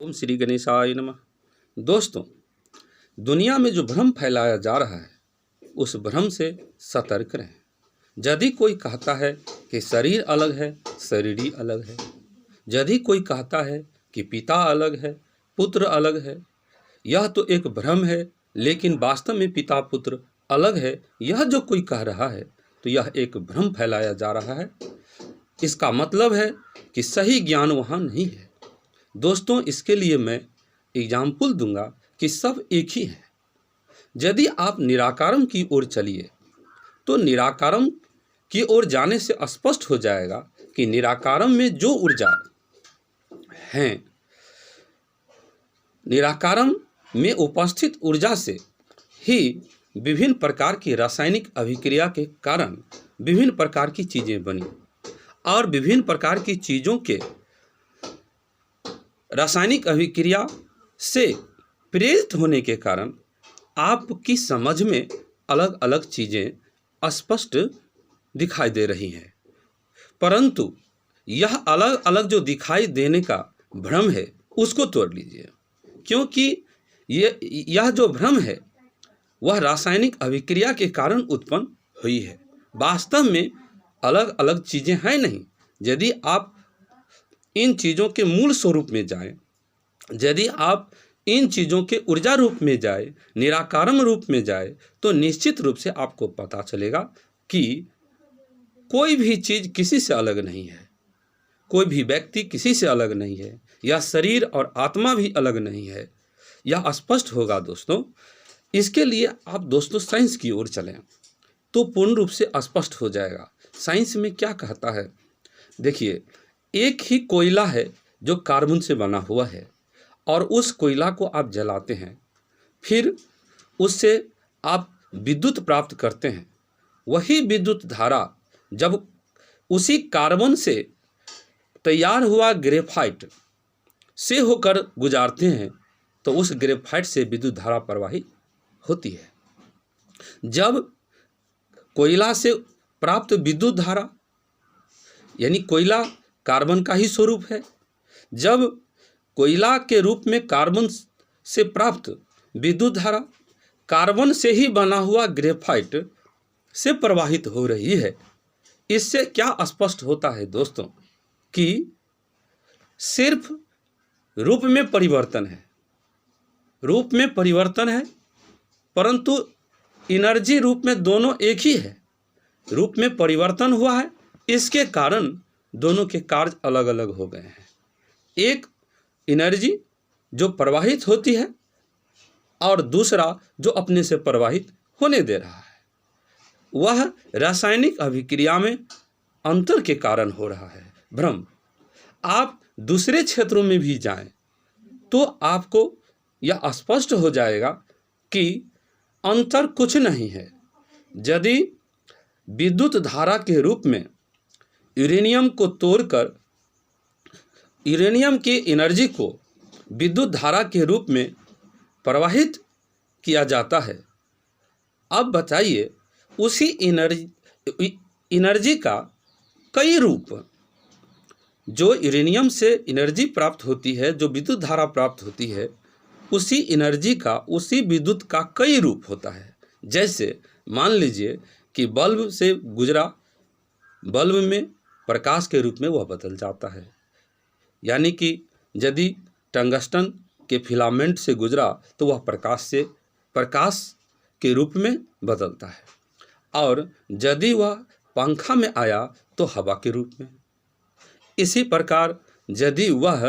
ओम श्री गणेशाय नमः। दोस्तों, दुनिया में जो भ्रम फैलाया जा रहा है उस भ्रम से सतर्क रहें। यदि कोई कहता है कि शरीर अलग है, शरीर ही अलग है, यदि कोई कहता है कि पिता अलग है, पुत्र अलग है, यह तो एक भ्रम है। लेकिन वास्तव में पिता पुत्र अलग है, यह जो कोई कह रहा है तो यह एक भ्रम फैलाया जा रहा है। इसका मतलब है कि सही ज्ञान वहाँ नहीं है। दोस्तों, इसके लिए मैं एग्जाम्पल दूंगा कि सब एक ही है। यदि आप निराकारम की ओर चलिए तो निराकारम की ओर जाने से स्पष्ट हो जाएगा कि निराकारम में जो ऊर्जा है, निराकारम में उपस्थित ऊर्जा से ही विभिन्न प्रकार की रासायनिक अभिक्रिया के कारण विभिन्न प्रकार की चीज़ें बनी और विभिन्न प्रकार की चीज़ों के रासायनिक अभिक्रिया से प्रेरित होने के कारण आपकी समझ में अलग अलग चीज़ें स्पष्ट दिखाई दे रही हैं। परंतु यह अलग अलग जो दिखाई देने का भ्रम है उसको तोड़ लीजिए, क्योंकि यह जो भ्रम है वह रासायनिक अभिक्रिया के कारण उत्पन्न हुई है। वास्तव में अलग अलग चीज़ें हैं नहीं। यदि आप इन चीज़ों के मूल स्वरूप में जाएं, यदि आप इन चीज़ों के ऊर्जा रूप में जाए, निराकारम रूप में जाए, तो निश्चित रूप से आपको पता चलेगा कि कोई भी चीज़ किसी से अलग नहीं है, कोई भी व्यक्ति किसी से अलग नहीं है, यह शरीर और आत्मा भी अलग नहीं है। यह स्पष्ट होगा दोस्तों। इसके लिए आप दोस्तों साइंस की ओर चलें तो पूर्ण रूप से स्पष्ट हो जाएगा। साइंस में क्या कहता है, देखिए, एक ही कोयला है जो कार्बन से बना हुआ है और उस कोयला को आप जलाते हैं, फिर उससे आप विद्युत प्राप्त करते हैं। वही विद्युत धारा जब उसी कार्बन से तैयार हुआ ग्रेफाइट से होकर गुजारते हैं तो उस ग्रेफाइट से विद्युत धारा प्रवाहित होती है। जब कोयला से प्राप्त विद्युत धारा, यानी कोयला कार्बन का ही स्वरूप है, जब कोयला के रूप में कार्बन से प्राप्त विद्युत धारा कार्बन से ही बना हुआ ग्रेफाइट से प्रवाहित हो रही है, इससे क्या स्पष्ट होता है दोस्तों कि सिर्फ रूप में परिवर्तन है, रूप में परिवर्तन है, परंतु एनर्जी रूप में दोनों एक ही है। रूप में परिवर्तन हुआ है, इसके कारण दोनों के कार्य अलग अलग हो गए हैं। एक एनर्जी जो प्रवाहित होती है और दूसरा जो अपने से प्रवाहित होने दे रहा है, वह रासायनिक अभिक्रिया में अंतर के कारण हो रहा है भ्रम। आप दूसरे क्षेत्रों में भी जाएं तो आपको यह स्पष्ट हो जाएगा कि अंतर कुछ नहीं है। यदि विद्युत धारा के रूप में यूरेनियम को तोड़कर यूरेनियम की एनर्जी को विद्युत धारा के रूप में प्रवाहित किया जाता है, अब बताइए उसी एनर्जी का कई रूप, जो यूरेनियम से एनर्जी प्राप्त होती है, जो विद्युत धारा प्राप्त होती है, उसी एनर्जी का, उसी विद्युत का कई रूप होता है। जैसे मान लीजिए कि बल्ब से गुजरा, बल्ब में प्रकाश के रूप में वह बदल जाता है। यानी कि यदि टंगस्टन के फिलामेंट से गुजरा तो वह प्रकाश के रूप में बदलता है, और यदि वह पंखा में आया तो हवा के रूप में। इसी प्रकार यदि वह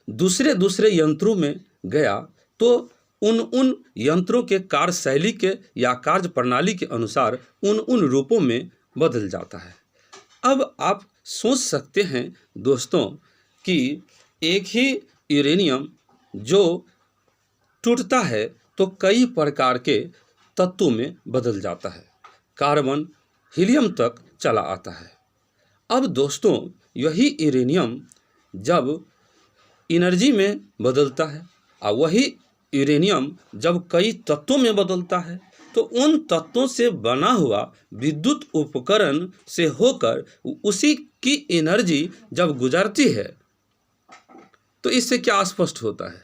दूसरे यंत्रों में गया तो उन यंत्रों के कार्यशैली के या कार्य प्रणाली के अनुसार उन रूपों में बदल जाता है। अब आप सोच सकते हैं दोस्तों कि एक ही यूरेनियम जो टूटता है तो कई प्रकार के तत्वों में बदल जाता है, कार्बन हीलियम तक चला आता है। अब दोस्तों, यही यूरेनियम जब एनर्जी में बदलता है और वही यूरेनियम जब कई तत्वों में बदलता है तो उन तत्वों से बना हुआ विद्युत उपकरण से होकर उसी की एनर्जी जब गुजरती है तो इससे क्या स्पष्ट होता है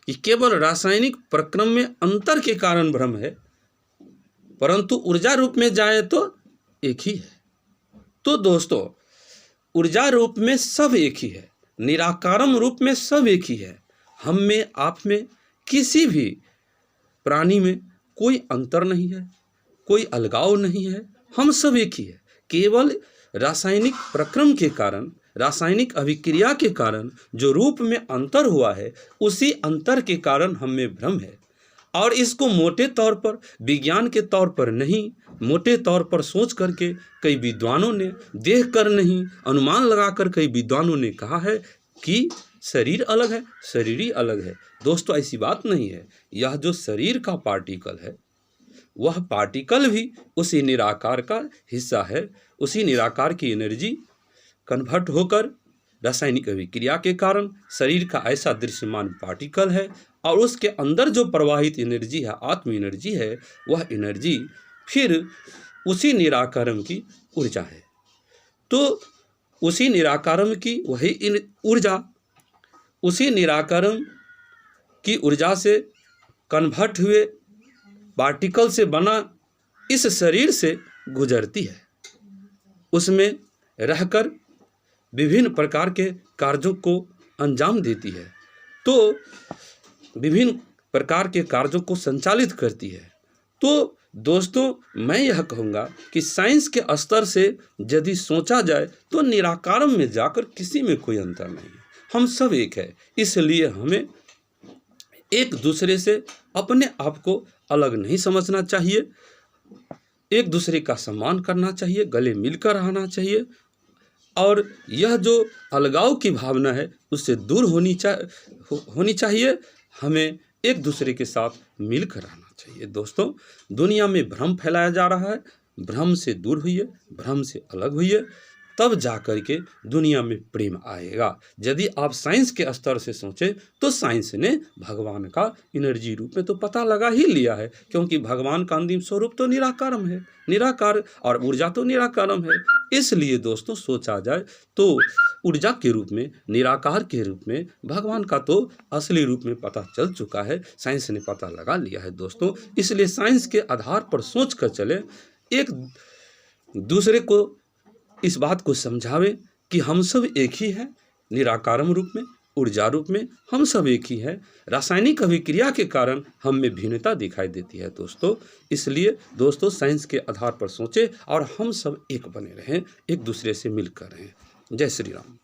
कि केवल रासायनिक प्रक्रम में अंतर के कारण भ्रम है, परंतु ऊर्जा रूप में जाए तो एक ही है। तो दोस्तों, ऊर्जा रूप में सब एक ही है, निराकारम रूप में सब एक ही है। हम में, आप में, किसी भी प्राणी में कोई अंतर नहीं है, कोई अलगाव नहीं है, हम सब एक ही है। केवल रासायनिक प्रक्रम के कारण, रासायनिक अभिक्रिया के कारण जो रूप में अंतर हुआ है, उसी अंतर के कारण हम में भ्रम है। और इसको मोटे तौर पर, विज्ञान के तौर पर नहीं, मोटे तौर पर सोच करके कई विद्वानों ने, देख कर नहीं, अनुमान लगाकर कई विद्वानों ने कहा है कि शरीर अलग है, शरीर ही अलग है। दोस्तों, ऐसी बात नहीं है। यह जो शरीर का पार्टिकल है, वह पार्टिकल भी उसी निराकार का हिस्सा है। उसी निराकार की एनर्जी कन्वर्ट होकर रासायनिक अभिक्रिया के कारण शरीर का ऐसा दृश्यमान पार्टिकल है, और उसके अंदर जो प्रवाहित एनर्जी है, आत्म एनर्जी है, वह एनर्जी फिर उसी निराकारम की ऊर्जा है। तो उसी निराकारम की वही ऊर्जा, उसी निराकारम की ऊर्जा से कन्वर्ट हुए पार्टिकल से बना इस शरीर से गुजरती है, उसमें रहकर विभिन्न प्रकार के कार्यों को अंजाम देती है, तो विभिन्न प्रकार के कार्यों को संचालित करती है। तो दोस्तों, मैं यह कहूँगा कि साइंस के स्तर से यदि सोचा जाए तो निराकारम में जाकर किसी में कोई अंतर नहीं है, हम सब एक है। इसलिए हमें एक दूसरे से अपने आप को अलग नहीं समझना चाहिए, एक दूसरे का सम्मान करना चाहिए, गले मिलकर रहना चाहिए, और यह जो अलगाव की भावना है उससे दूर होनी चाहिए। हमें एक दूसरे के साथ मिलकर रहना चाहिए। दोस्तों, दुनिया में भ्रम फैलाया जा रहा है, भ्रम से दूर होइए, भ्रम से अलग होइए, तब जाकर के दुनिया में प्रेम आएगा। यदि आप साइंस के स्तर से सोचें तो साइंस ने भगवान का एनर्जी रूप में तो पता लगा ही लिया है, क्योंकि भगवान का अंतिम स्वरूप तो निराकारम है, निराकार, और ऊर्जा तो निराकारम है। इसलिए दोस्तों, सोचा जाए तो ऊर्जा के रूप में, निराकार के रूप में भगवान का तो असली रूप में पता चल चुका है, साइंस ने पता लगा लिया है। दोस्तों, इसलिए साइंस के आधार पर सोच कर चले, एक दूसरे को इस बात को समझावें कि हम सब एक ही हैं, निराकारम रूप में, ऊर्जा रूप में हम सब एक ही हैं। रासायनिक अभिक्रिया के कारण हम में भिन्नता दिखाई देती है दोस्तों। इसलिए दोस्तों, साइंस के आधार पर सोचें और हम सब एक बने रहें, एक दूसरे से मिलकर रहें। जय श्री राम।